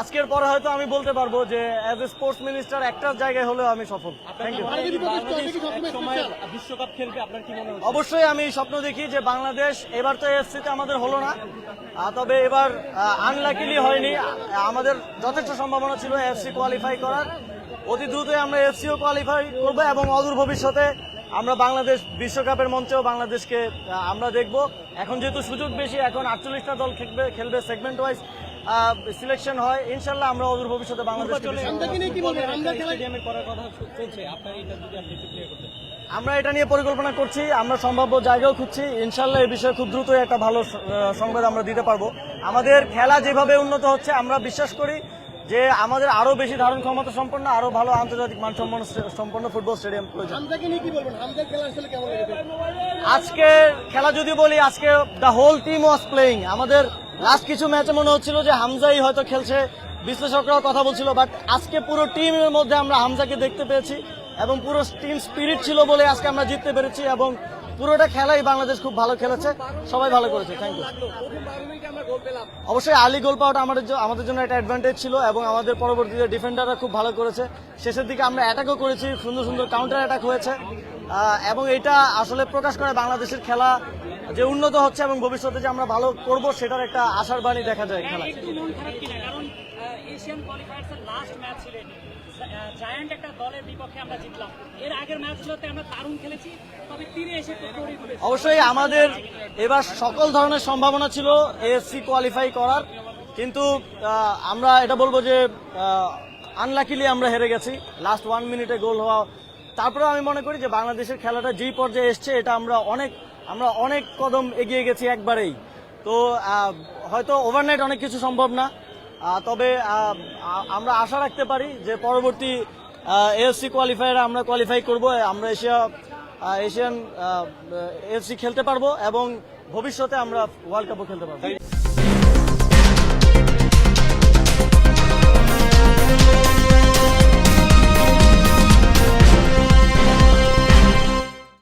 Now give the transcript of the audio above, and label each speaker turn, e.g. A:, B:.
A: আজকের পরে হয়তো আমি বলতে পারবো যে অ্যাজ এ স্পোর্টস মিনিস্টার একটা জায়গায় হলেও আমি সফল। Thank you.
B: বিশ্বকাপ খেলবে আপনার কি মনে হয়?
A: অবশ্যই আমি স্বপ্ন দেখি যে বাংলাদেশ, এবার তো এফসিতে আমাদের হলো না, তবে এবার আনলাকিলি হয়নি। আমাদের যথেষ্ট সম্ভাবনা ছিল এফসি কোয়ালিফাই করার। অতি দ্রুতই আমরা এফসিও কোয়ালিফাই করবো এবং অদূর ভবিষ্যতে আমরা বাংলাদেশ বিশ্বকাপের মঞ্চেও বাংলাদেশকে আমরা দেখব। এখন যেহেতু সুযোগ বেশি, এখন 48টা দল খেলবে সেগমেন্ট ওয়াইজ সিলেকশন হয়। ইনশাল্লাহ আমরা অদূর ভবিষ্যতে বাংলাদেশকে আমরা এটা নিয়ে পরিকল্পনা করছি, আমরা সম্ভাব্য জায়গাও খুঁজছি। ইনশাল্লাহ এই বিষয়ে খুব দ্রুতই একটা ভালো সংবাদ আমরা দিতে পারবো। আমাদের খেলা যেভাবে উন্নত হচ্ছে, আমরা বিশ্বাস করি যে আমাদের আরো বেশি ধারণ ক্ষমতা সম্পন্ন, আরো ভালো আন্তর্জাতিক মানসম্পন্ন ফুটবল স্টেডিয়াম প্রয়োজন। আজকে খেলা যদি বলি, আজকে the whole team was playing. আমাদের লাস্ট কিছু ম্যাচে মনে হচ্ছিল যে হামজাই হয়তো খেলছে, বিশ্লেষকরাও কথা বলছিল, বাট আজকে পুরো টিমের মধ্যে আমরা হামজাকে দেখতে পেয়েছি এবং পুরো টিম স্পিরিট ছিল বলে আজকে আমরা জিততে পেরেছি এবং পুরোটা খেলাই বাংলাদেশ খুব ভালো খেলেছে, সবাই ভালো করেছে। Thank you. অবশ্যই আর্লি গোল পাওয়াটা আমাদের জন্য একটা অ্যাডভান্টেজ ছিল এবং আমাদের পরবর্তীতে ডিফেন্ডাররা খুব ভালো করেছে। শেষের দিকে আমরা অ্যাটাকও করেছি, সুন্দর সুন্দর কাউন্টার অ্যাটাক হয়েছে এবং এটা আসলে প্রকাশ করে বাংলাদেশের খেলা যে উন্নত হচ্ছে এবং ভবিষ্যতে যে আমরা ভালো করব সেটার একটা আশার বাণী দেখা যায় খেলা।
C: এশিয়ান কোয়ালিফায়ার্সের লাস্ট ম্যাচ ছিল জায়ান্ট একটা দলের বিপক্ষে আমরা জিতলাম। এর আগের ম্যাচগুলোতে আমরা দারুণ খেলেছি, তবে তীরে এসে
A: অবশ্যই আমাদের এবার সকল ধরনের সম্ভাবনা ছিল এএফসি কোয়ালিফাই করার, কিন্তু আমরা এটা বলবো যে আনলাকিলি আমরা হেরে গেছি লাস্ট 1 মিনিটে গোল হওয়া। তারপরে আমি মনে করি যে বাংলাদেশের খেলাটা যেই পর্যায়ে এসছে, এটা আমরা অনেক কদম এগিয়ে গেছি একবারেই। তো হয়তো ওভারনাইট অনেক কিছু সম্ভব না, তবে আমরা আশা রাখতে পারি যে পরবর্তী এএফসি কোয়ালিফায়ারে আমরা কোয়ালিফাই করব, আমরা এশিয়ান এএফসি খেলতে পারবো এবং ভবিষ্যতে আমরা ওয়ার্ল্ড কাপও খেলতে পারবো।